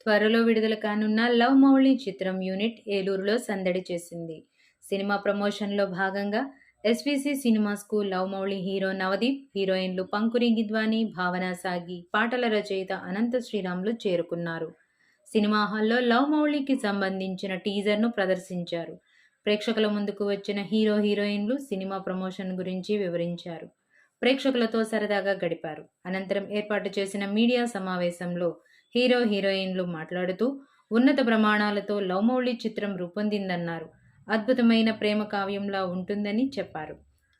త్వరలో విడుదల కానున్న లవ్ మౌళి చిత్రం యూనిట్ ఏలూరులో సందడి చేసింది. సినిమా ప్రమోషన్లో భాగంగా ఎస్వీసీ సినిమాస్కు లవ్ మౌళి హీరో నవదీప్, హీరోయిన్లు పంకురి గిద్వాని, భావన సాగి, పాటల రచయిత అనంత శ్రీరాములు చేరుకున్నారు. సినిమా హాల్లో లవ్ మౌళికి సంబంధించిన టీజర్ను ప్రదర్శించారు. ప్రేక్షకుల ముందుకు వచ్చిన హీరో హీరోయిన్లు సినిమా ప్రమోషన్ గురించి వివరించారు. ప్రేక్షకులతో సరదాగా గడిపారు. అనంతరం ఏర్పాటు చేసిన మీడియా సమావేశంలో హీరో హీరోయిన్లు మాట్లాడుతూ ఉన్నత ప్రమాణాలతో లవ్ మౌళి చిత్రం రూపొందిందన్నారు. అద్భుతమైన ప్రేమ కావ్యంలా ఉంటుందని చెప్పారు.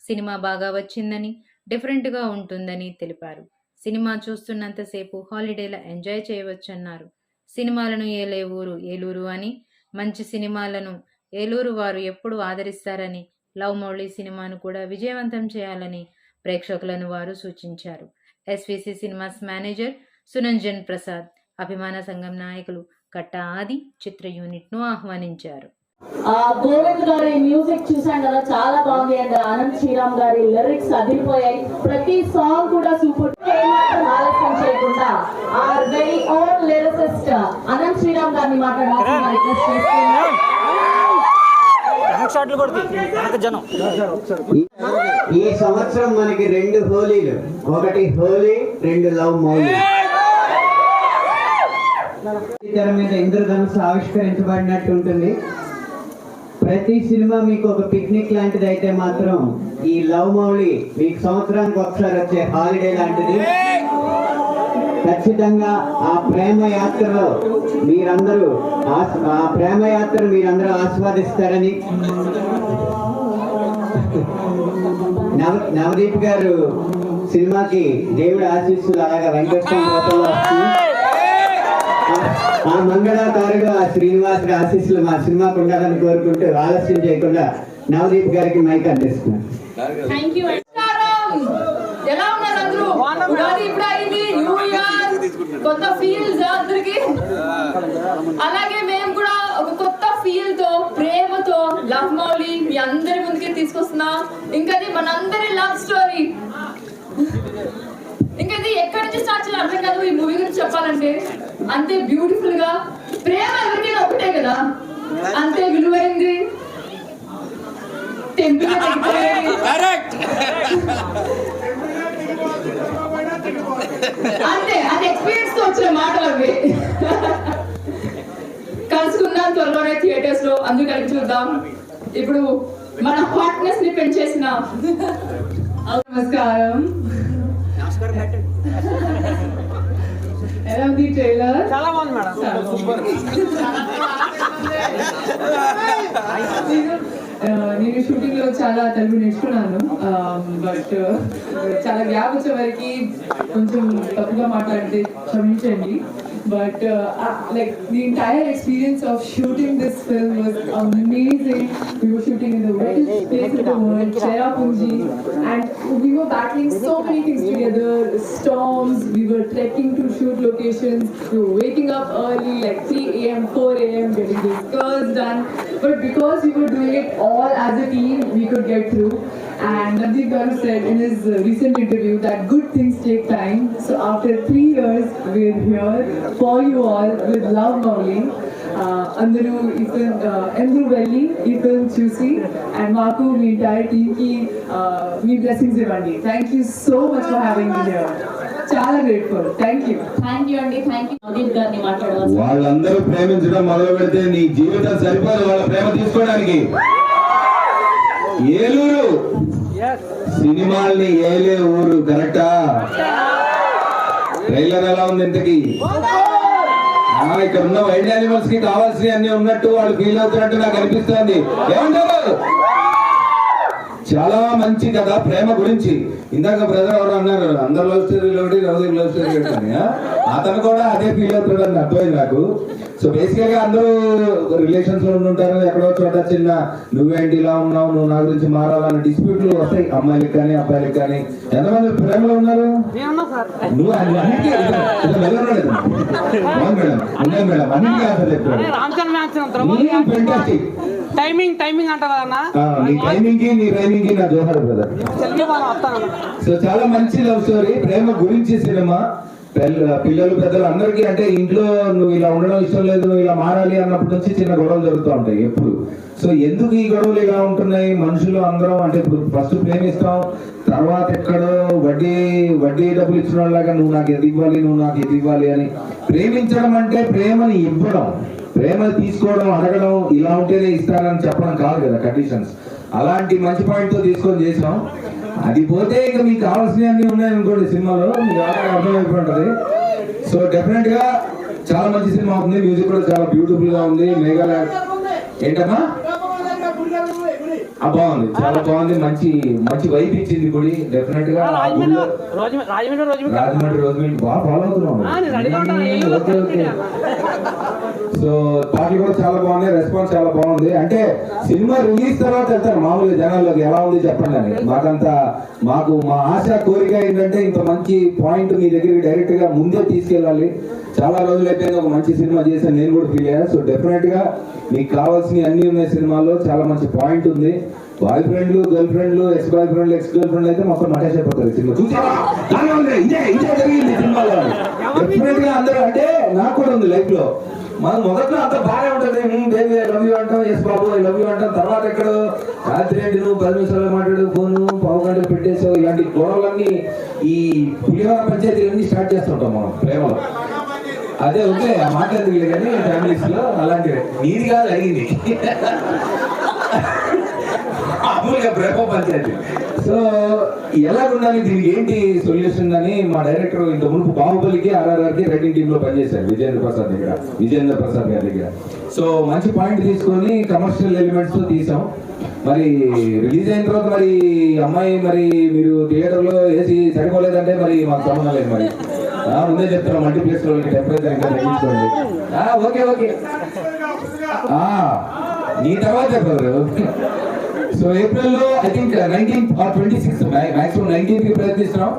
సినిమా బాగా వచ్చిందని, డిఫరెంట్గా ఉంటుందని తెలిపారు. సినిమా చూస్తున్నంతసేపు హాలిడేలా ఎంజాయ్ చేయవచ్చన్నారు. సినిమాలను ఏలే ఊరు ఏలూరు అని, మంచి సినిమాలను ఏలూరు వారు ఎప్పుడు ఆదరిస్తారని, లవ్ మౌళి సినిమాను కూడా విజయవంతం చేయాలని ప్రేక్షకులను వారు సూచించారు. ఎస్వీసీ సినిమాస్ మేనేజర్ సునంజన్ ప్రసాద్, అభిమాన సంఘం నాయకులు కట్ట ఆది చిత్ర యూనిట్ ను ఆహ్వానించారు. గోవింద్ గారి మ్యూజిక్ చూసాం కదా, చాలా బాగుంది. అండ్ అనంత్ శ్రీరామ్ గారి లిరిక్స్ అదిరిపోయాయి. ప్రతి సాంగ్ కూడా సూపర్. ఆలస్యం చేయకుండా our very own lyricist Anant Sriram గారిని మాట్లాడాల్సిన రిక్వెస్ట్ చేస్తున్నాను. ఈ సంవత్సరం మనకి 2 హోలీలు, ఒకటి హోలీ, 2 లవ్ మౌళి. తెర మీద ఇంద్రధనుస్సు ఆవిష్కరించబడినట్టు ఉంటుంది. ప్రతి సినిమా మీకు ఒక పిక్నిక్ లాంటిది అయితే మాత్రం ఈ లవ్ మౌళి మీకు సంవత్సరానికి ఒకసారి వచ్చే హాలిడే లాంటిది. ఖచ్చితంగా ఆ ప్రేమ యాత్రలో మీరందరూ ఆస్వాదిస్తారని నవదీప్ గారు సినిమాకి దేవుడి ఆశీస్సులు అలాగా వెంకటేశ్వర రూపంలో వస్తుంది. ఆ మంగళాకారుడు ఆ శ్రీనివాసుడి ఆశీస్సులు మా సినిమాకు ఉండాలని కోరుకుంటూ ఆలస్యం చేయకుండా నవదీప్ గారికి మైక్ అందిస్తున్నాను. కొత్త ఫీల్స్ అందరికి, అలాగే మేము కూడా ఒక కొత్త ఫీల్ తో, ప్రేమతో లవ్ మౌళి మీ అందరి ముందుకి తీసుకొస్తున్నాం. ఇంకది మనందరి లవ్ స్టోరీ. ఇంకది ఎక్కడి నుంచి స్టార్ట్ చేయాలి అర్థం కాదు. ఈ మూవీ గురించి చెప్పాలంటే అంతే బ్యూటిఫుల్ గా, ప్రేమ ఎవరికైనా ఒకటే కదా, అంతే విలువైంది. అంతే, అది ఎక్స్పీరియన్స్ తో వచ్చిన మాటలు అవి. కలుసుకుందాం త్వరలోనే థియేటర్స్ లో, అందుకు కలిసి చూద్దాం. ఇప్పుడు మన హాట్నెస్ ని పెంచేసిన నమస్కారం. ఎలా ఉంది ట్రైలర్? చాలా బాగుంది మేడం, సూపర్. నేను షూటింగ్ లో చాలా తెలుగు నేర్చుకున్నాను. బట్ చాలా గ్యాప్ వచ్చే వరకు కొంచెం తప్పుగా మాట్లాడితే క్షమించండి. But like the entire experience of shooting this film was amazing. We were shooting in the wettest place in the world, Cherrapunji, and we were battling so many things together. Storms, we were trekking to shoot locations, we were waking up early like 3 a.m., 4 a.m., getting these curls done. But because we were doing it all as a team, we could get through. And Navdeep Garu said in his recent interview that good things take time. So after 3 years, we're here for you all with Love Mauli. Andaru Endru Velli ee film chusi and Marku the entire team ki me blessings ivandi. Thank you so much for having me here. చాలా grateful. Thank you అండి. Thank you. Navdeep గారిని మాట్లాడవచ్చు. వాళ్ళందరూ ప్రేమించడం మొదలు పెడితే నీ జీవితం సరిపోదు వాళ్ళ ప్రేమ తీసుకోవడానికి. ఏలూరు సినిమాల్ని ఏలే ఊరు, కరెక్టా? ట్రైలర్ ఎలా ఉంది ఇంతకి? ఇక్కడ ఉన్న వైల్డ్ యానిమల్స్ కి కావాల్సినవి అన్ని ఉన్నట్టు వాళ్ళు ఫీల్ అవుతున్నట్టు నాకు అనిపిస్తుంది. ఏమంటారు? చాలా మంచి కదా ప్రేమ గురించి. ఇందాక బ్రదర్ ఎవరు అన్నారు, అందరు లవ్ స్టోరీలో నవదీప్ లవ్ స్టోరీ పెడతాను. అతను కూడా అదే ఫీల్ అవుతాడని అర్థమైంది నాకు. సో బేసికల్ గా అందరూ రిలేషన్స్ లో ఉంటారు. ఎక్కడో చోట చిన్న నువ్వేంటి ఇలా ఉన్నావు, నువ్వు నా గురించి మారాలన్న డిస్ప్యూట్లు వస్తాయి అమ్మాయిలకు కానీ అబ్బాయిలకు కానీ. ఎంతమంది ప్రేమలో ఉన్నారు? నువ్వు అన్నిటికీ మేడం అన్నిటికీ ఆన్సర్ చెప్తాను. టైమింగ్ అంటారా అన్న? నీ టైమింగ్ కి నీ రైమింగ్ కి నా జోహార్ బ్రదర్. సో చాలా మంచి లవ్ స్టోరీ, ప్రేమ గురించి సినిమా. పిల్లలు పెద్దలు అందరికీ అంటే ఇంట్లో నువ్వు ఇలా ఉండడం ఇష్టం లేదు, నువ్వు ఇలా మారాలి అన్నప్పటి నుంచి చిన్న గొడవలు జరుగుతూ ఉంటాయి ఎప్పుడు. సో ఎందుకు ఈ గొడవలు ఇలా ఉంటున్నాయి? మనుషులు అందరం అంటే ఇప్పుడు ఫస్ట్ ప్రేమిస్తాం, తర్వాత ఎక్కడో వడ్డీ డబ్బులు ఇచ్చిన వాళ్ళగా నువ్వు నాకు ఇది ఇవ్వాలి, నువ్వు నాకు ఇది ఇవ్వాలి అని. ప్రేమించడం అంటే ప్రేమని ఇవ్వడం, ప్రేమని తీసుకోవడం, అడగడం, ఇలా ఉంటేనే ఇస్తానని చెప్పడం కాదు కదా కండిషన్స్. అలాంటి మంచి పాయింట్తో తీసుకొని చేసాం. అది పోతే ఇక మీకు కావాల్సినవన్నీ ఉన్నాయనుకోండి సినిమాలో, మీకు అర్థమైపోయి ఉంటుంది. సో డెఫినెట్ గా చాలా మంచి సినిమా అవుతుంది. మ్యూజిక్ కూడా చాలా బ్యూటిఫుల్ గా ఉంది. మేఘాలయ ఏంటమ్మా బాగుంది, చాలా బాగుంది. మంచి వైపు ఇచ్చింది గుడి. డెఫినెట్ గా రాజమండ్రి రోజు బాగా ఫాలో అవుతున్నాం. సో పాటలు కూడా చాలా బాగున్నాయి, రెస్పాన్స్ చాలా బాగుంది. అంటే సినిమా రిలీజ్ తర్వాత వెళ్తారు మామూలుగా జనాల్లోకి, ఎలా ఉంది చెప్పండి అని. మాకు మా ఆశ కోరిక ఏంటంటే ఇంత మంచి పాయింట్ మీ దగ్గరికి డైరెక్ట్ గా ముందే తీసుకెళ్ళాలి. చాలా రోజులు అయిపోయింది ఒక మంచి సినిమా చేశాను, నేను కూడా ఫీల్ అయ్యా. సో డెఫినెట్ గా మీకు కావాల్సినవి అన్ని ఉన్నాయి సినిమాలో. చాలా మంచి పాయింట్ ఉంది. బాయ్ ఫ్రెండ్లు, గర్ల్ ఫ్రెండ్లు, ఎక్స్ బాయ్ ఫ్రెండ్లు, ఎక్స్ గర్ల్ ఫ్రెండ్లు అయితే మొత్తం మటేసి అయిపోతారు సినిమా చూసారా. జరిగింది సినిమాలో. డెఫినెట్ గా అందరూ అంటే నాకు కూడా ఉంది లైఫ్ లో. మనం మొదట్లో అంత బాగా ఉంటుంది, బేబీ ఐ లవ్ యూ అంటాం, ఎస్ బాబు ఐ లవ్ యూ అంటాం. తర్వాత ఎక్కడో రాత్రి ఏంటి నువ్వు 10 నిమిషాలు మాట్లాడు, ఫోను పావు గంటలు పెట్టేసావు, ఇలాంటి గొడవలన్నీ ఈ పులిహోర పంచాయతీలన్నీ స్టార్ట్ చేస్తుంటాం మనం ప్రేమలో. అదే ఓకే ఆ మాట్లాడదు కానీ ఫ్యామిలీస్ లో అలాంటివి నీది కాదు అయింది మామూలుగా ప్రేమ పంచాయతీ. సో ఎలా ఉండాలి, దీనికి ఏంటి సొల్యూషన్ అని మా డైరెక్టర్ ఇంత మునుపు బాహుబలికి RRRకి రైటింగ్ టీమ్ లో పనిచేశారు విజేంద్ర ప్రసాద్ గారి దగ్గర. సో మంచి పాయింట్ తీసుకొని కమర్షియల్ ఎలిమెంట్స్ తో తీసాం. మరి రిలీజ్ అయిన తర్వాత మరి అమ్మాయి మరి మీరు థియేటర్ లో ఏసీ సరిపోలేదంటే మరి మాకు సంబంధం లేదు. మరి ముందే చెప్తున్నాం మల్టీప్లెక్స్ లో టెంపరేచర్ ఇంకా తగ్గించుకోండి. ఓకే నీ తర్వాత చెప్పారు. సో ఏప్రిల్లో I think 19th or 26th maximum 19th కి ప్రయత్నిస్తున్నాం.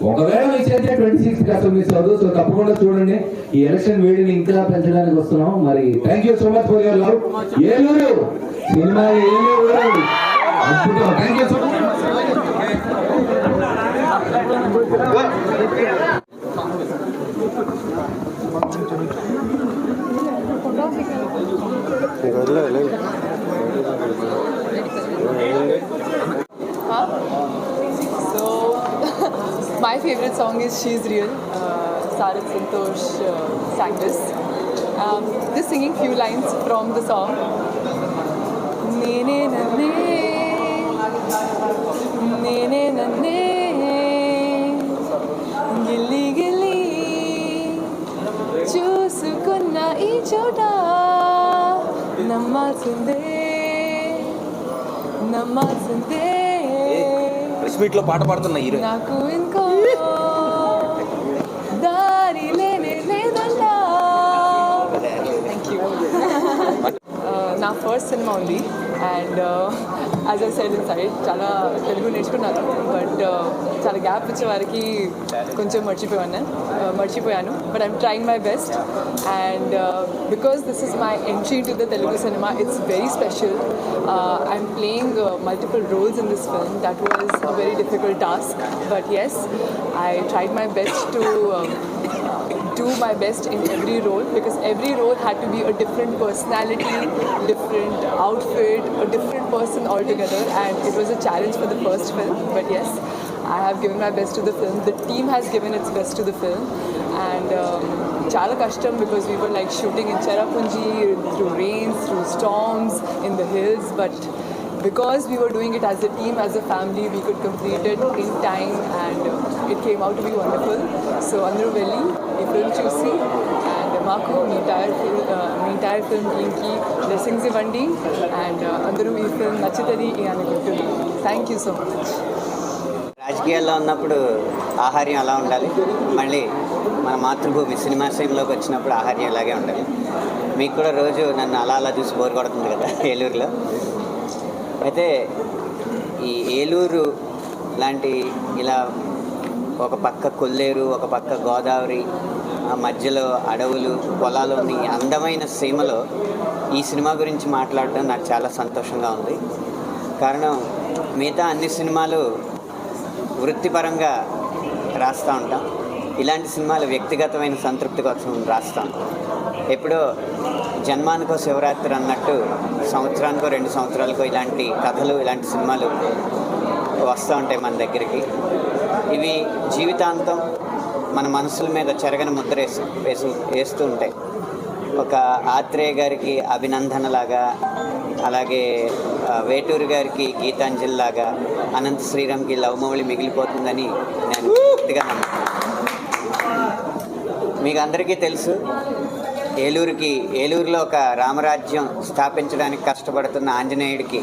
ఒకవేళ మిస్ అయితే 26th కి అసలు మిస్ అవ్వదు. సో తప్పకుండా చూడండి. ఈ ఎలక్షన్ వేడిని ఇంకా పెంచడానికి వస్తున్నాం. మరి thank you so much for your love. Eluru cinema Eluru అద్భుతం. Thank you so much. So my favorite song is She's Real. Sarat Santosh sang this. Just singing few lines from the song. Nene nane, nene nane, gilli gilli, chusukunna ee chota, nammalsinde. Sweet లో పాట పాడుతున్న hero నాకు ఇంకో దారి లేదంట. Thank you. నా first cinema ఉంది and as I said in side చాలా తెలుగు నేర్చుకున్నాను. బట్ చాలా గ్యాప్ వచ్చే వారికి కొంచెం మర్చిపోయాను. But I'm trying my best and because this is my entry to the Telugu cinema, it's very special. I'm playing multiple roles in this film. That was a very difficult task, but yes, I tried my best to do my best in every role, because every role had to be a different personality, different outfit, a different person altogether, and it was a challenge for the first film. But yes, I have given my best to the film. The team has given its best to the film, and chala kashtam, because we were like shooting in Cherrapunji through rains, through storms, in the hills, but because we were doing it as a team, as a family, we could complete it in time, and it came out to be wonderful. So Andru Velli, ఈ film చూసి and మాకు మీ entire film team ki blessings ఇవ్వండి, and అందరూ ఈ film నచ్చుతుంది అనుకుంటున్నాను. Thank you so much. రాజకీయాల్లో ఉన్నప్పుడు ఆహార్యం అలా ఉండాలి, మళ్ళీ మన మాతృభూమి సినిమా సీన్లోకి వచ్చినప్పుడు ఆహార్యం ఇలాగే ఉండాలి. మీకు కూడా రోజు నన్ను అలా చూసి బోర్ కొడుతుంది కదా ఏలూరులో. అయితే ఈ ఏలూరు లాంటి ఇలా ఒక పక్క కొల్లేరు, ఒక పక్క గోదావరి, ఆ మధ్యలో అడవులు, పొలాలోని అందమైన సీమలో ఈ సినిమా గురించి మాట్లాడడం నాకు చాలా సంతోషంగా ఉంది. కారణం మిగతా అన్ని సినిమాలు వృత్తిపరంగా రాస్తూ ఉంటాం, ఇలాంటి సినిమాలు వ్యక్తిగతమైన సంతృప్తి కోసం రాస్తాం. ఎప్పుడో జన్మానికో శివరాత్రి అన్నట్టు సంవత్సరానికో 2 సంవత్సరాలకో ఇలాంటి కథలు, ఇలాంటి సినిమాలు వస్తూ ఉంటాయి మన దగ్గరికి. ఇవి జీవితాంతం మన మనసుల మీద చెరగని ముద్ర వేస్తూ ఉంటాయి. ఒక ఆత్రేయ గారికి అభినందనలాగా, అలాగే వేటూరు గారికి గీతాంజలిలాగా, అనంత శ్రీరామ్కి లవమౌళి మిగిలిపోతుందని నేను పూర్తిగా నమ్ముతాను. మీకు అందరికీ తెలుసు, ఏలూరులో ఒక రామరాజ్యం స్థాపించడానికి కష్టపడుతున్న ఆంజనేయుడికి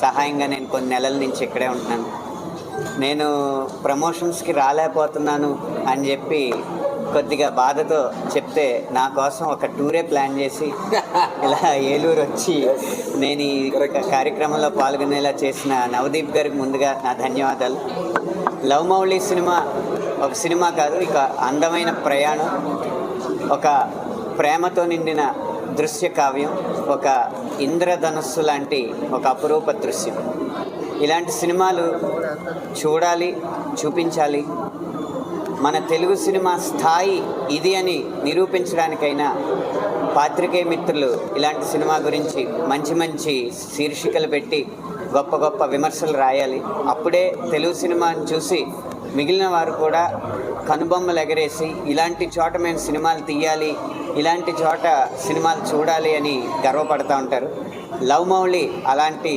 సహాయంగా నేను కొన్ని నెలల నుంచి ఇక్కడే ఉంటున్నాను. నేను ప్రమోషన్స్కి రాలేకపోతున్నాను అని చెప్పి కొద్దిగా బాధతో చెప్తే నా కోసం ఒక టూరే ప్లాన్ చేసి ఇలా ఏలూరు వచ్చి నేను ఈ కార్యక్రమంలో పాల్గొనేలా చేసిన నవదీప్ గారికి ముందుగా నా ధన్యవాదాలు. లవమౌళి సినిమా ఒక సినిమా కాదు, ఇక అందమైన ప్రయాణం, ఒక ప్రేమతో నిండిన దృశ్య కావ్యం, ఒక ఇంద్రధనస్సు లాంటి ఒక అపురూప దృశ్యం. ఇలాంటి సినిమాలు చూడాలి, చూపించాలి. మన తెలుగు సినిమా స్థాయి ఇది అని నిరూపించడానికైనా పాత్రికేయ మిత్రులు ఇలాంటి సినిమా గురించి మంచి మంచి శీర్షికలు పెట్టి గొప్ప గొప్ప విమర్శలు రాయాలి. అప్పుడే తెలుగు సినిమాని చూసి మిగిలిన వారు కూడా కనుబొమ్మలు ఎగరేసి ఇలాంటి చోట మేము సినిమాలు తీయాలి, ఇలాంటి చోట సినిమాలు చూడాలి అని గర్వపడుతూ ఉంటారు. లవమౌళి అలాంటి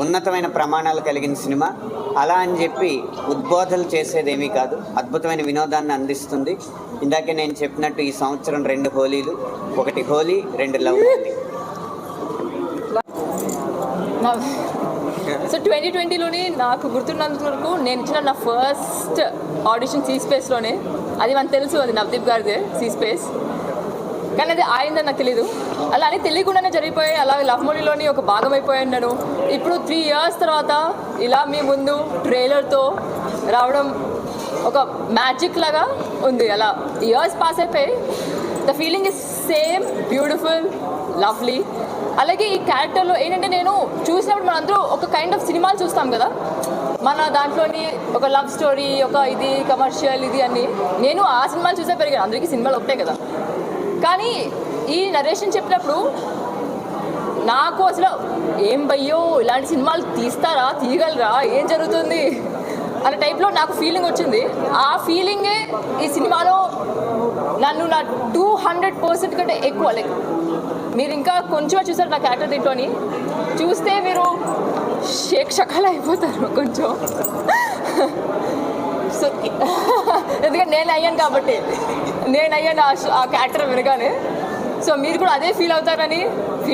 ఉన్నతమైన ప్రమాణాలు కలిగిన సినిమా. అలా అని చెప్పి ఉద్బోధనలు చేసేదేమీ కాదు, అద్భుతమైన వినోదాన్ని అందిస్తుంది. ఇందాకే నేను చెప్పినట్టు ఈ సంవత్సరం 2 హోలీలు, 1 హోలీ, 2 లవమౌళి. సో 2020లోని నాకు గుర్తున్నంత వరకు నేను ఇచ్చిన నా ఫస్ట్ ఆడిషన్ సీ స్పేస్లోనే. అది మనకు తెలుసు, అది నవదీప్ గారిదే సీ స్పేస్, కానీ అది ఆయనదని నాకు తెలీదు. అలా అని తెలియకుండానే జరిగిపోయాయి. అలా లవమౌళిలోని ఒక భాగం అయిపోయాను నేను. ఇప్పుడు 3 years తర్వాత ఇలా మీ ముందు ట్రైలర్తో రావడం ఒక మ్యాజిక్ లాగా ఉంది. అలా ఇయర్స్ పాస్ అయిపోయి the feeling is same, beautiful, lovely. అలాగే ఈ క్యారెక్టర్లో ఏంటంటే నేను చూసినప్పుడు మనందరూ ఒక కైండ్ ఆఫ్ సినిమాలు చూస్తాం కదా, మన దాంట్లోని ఒక లవ్ స్టోరీ, ఒక ఇది కమర్షియల్, ఇది అని. నేను ఆ సినిమాలు చూసే పెరిగాను, అందరికీ సినిమాలు ఒకటే కదా. కానీ ఈ నరేషన్ చెప్పినప్పుడు నాకు అసలు ఏం భయ్యో ఇలాంటి సినిమాలు తీస్తారా, తీయగలరా, ఏం జరుగుతుంది అనే టైప్లో నాకు ఫీలింగ్ వచ్చింది. ఆ ఫీలింగే ఈ సినిమాలో నన్ను నా 200% కంటే ఎక్కువ, లైక్ మీరు ఇంకా కొంచెం చూసారు నా క్యారెక్టర్ దీంట్లోని, చూస్తే మీరు షేక్ అయిపోతారు కొంచెం. సో ఎందుకంటే నేను అయ్యాను కాబట్టి, నేను అయ్యాను ఆ క్యారెక్టర్ వినగానే. సో మీరు కూడా అదే ఫీల్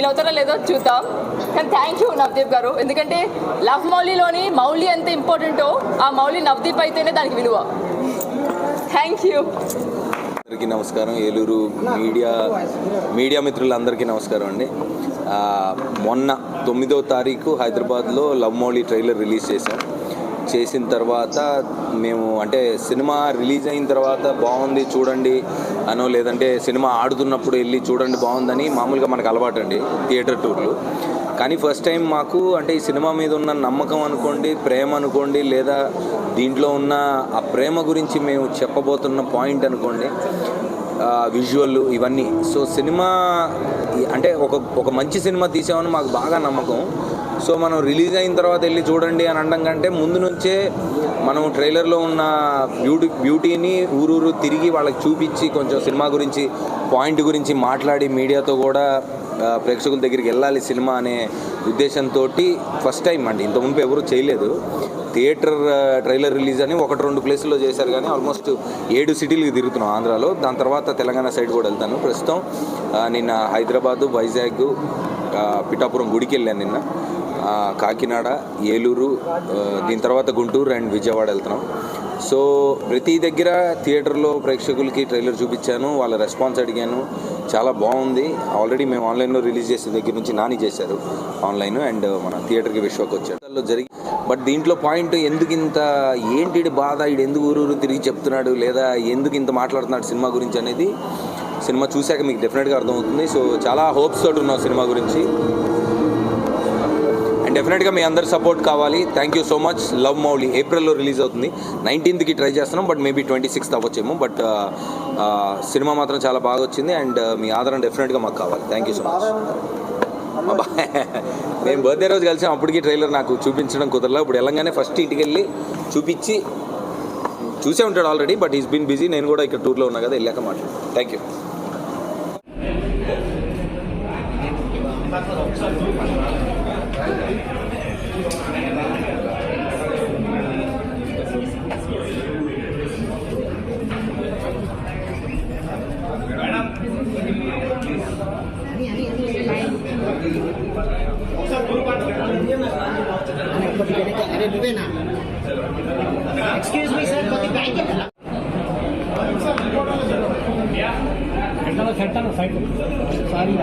అవుతారో లేదో చూద్దాం. కానీ థ్యాంక్ యూ నవదీప్ గారు, ఎందుకంటే లవమౌళిలోని మౌళి ఎంత ఇంపార్టెంటో ఆ మౌళి నవదీప్ అయితేనే దానికి విలువ. Thank you. అందరికీ నమస్కారం. ఏలూరు మీడియా మిత్రులందరికీ నమస్కారం అండి. మొన్న 9వ తారీఖు హైదరాబాద్లో లవమౌళి ట్రైలర్ రిలీజ్ చేసిన తర్వాత మేము అంటే సినిమా రిలీజ్ అయిన తర్వాత బాగుంది చూడండి అనో, లేదంటే సినిమా ఆడుతున్నప్పుడు వెళ్ళి చూడండి బాగుందని మామూలుగా మనకు అలవాటు అండి థియేటర్ టూర్లు. కానీ ఫస్ట్ టైం మాకు అంటే ఈ సినిమా మీద ఉన్న నమ్మకం అనుకోండి, ప్రేమ అనుకోండి, లేదా దీంట్లో ఉన్న ఆ ప్రేమ గురించి మేము చెప్పబోతున్న పాయింట్ అనుకోండి, విజువల్ ఇవన్నీ. సో సినిమా అంటే ఒక మంచి సినిమా తీసామని మాకు బాగా నమ్మకం. సో మనం రిలీజ్ అయిన తర్వాత వెళ్ళి చూడండి అని అనడం కంటే ముందు నుంచే మనం ట్రైలర్లో ఉన్న బ్యూటీని ఊరూరు తిరిగి వాళ్ళకి చూపించి కొంచెం సినిమా గురించి పాయింట్ గురించి మాట్లాడి మీడియాతో కూడా ప్రేక్షకుల దగ్గరికి వెళ్ళాలి సినిమా అనే ఉద్దేశంతో ఫస్ట్ టైం అండి. ఇంతకుముందు ఎవరు చేయలేదు. థియేటర్ ట్రైలర్ రిలీజ్ అని 1-2 ప్లేసుల్లో చేశారు, కానీ ఆల్మోస్ట్ 7 సిటీలకు తిరుగుతున్నాం ఆంధ్రాలో. దాని తర్వాత తెలంగాణ సైడ్ కూడా వెళ్తాను. ప్రస్తుతం నిన్న హైదరాబాదు, వైజాగ్, పిఠాపురం గుడికి వెళ్ళాను నిన్న, కాకినాడ, ఏలూరు, దీని తర్వాత గుంటూరు అండ్ విజయవాడ వెళ్తున్నాం. సో ప్రతి దగ్గర థియేటర్లో ప్రేక్షకులకి ట్రైలర్ చూపించాను, వాళ్ళ రెస్పాన్స్ అడిగాను, చాలా బాగుంది. ఆల్రెడీ మేము ఆన్లైన్లో రిలీజ్ చేసిన దగ్గర నుంచి నాని చేశారు ఆన్లైన్, అండ్ మన థియేటర్కి విశ్వకు వచ్చాడు జరిగి. బట్ దీంట్లో పాయింట్ ఎందుకు ఇంత ఏంటి బాధ, ఇడు ఎందుకు ఊరూరు తిరిగి చెప్తున్నాడు, లేదా ఎందుకు ఇంత మాట్లాడుతున్నాడు సినిమా గురించి అనేది సినిమా చూశాక మీకు డెఫినెట్గా అర్థమవుతుంది. సో చాలా హోప్స్ తోటి ఉన్నాం సినిమా గురించి. అండ్ అండ్ డెఫినెట్గా మీ అందరి సపోర్ట్ కావాలి. Thank you so much. Love Mouli ఏప్రిల్లో రిలీజ్ అవుతుంది. 19th ట్రై చేస్తున్నాం, బట్ మేబీ 26th అవ్వచ్చేమో. బట్ సినిమా మాత్రం చాలా బాగా వచ్చింది అండ్ మీ ఆదరణ డెఫినెట్గా మాకు కావాలి. Thank you so much. నేను బర్త్డే రోజు కలిసాం, అప్పటికి ట్రైలర్ నాకు చూపించడం కుదరలా. ఇప్పుడు వెళ్ళంగానే ఫస్ట్ ఇంటికి వెళ్ళి చూపించి చూసే ఉంటాడు already, but is been busy. నేను కూడా ఇక్కడ టూర్లో ఉన్నా కదా, వెళ్ళాక మాట్లాడు. Thank you. Excuse me, sir. Sorry.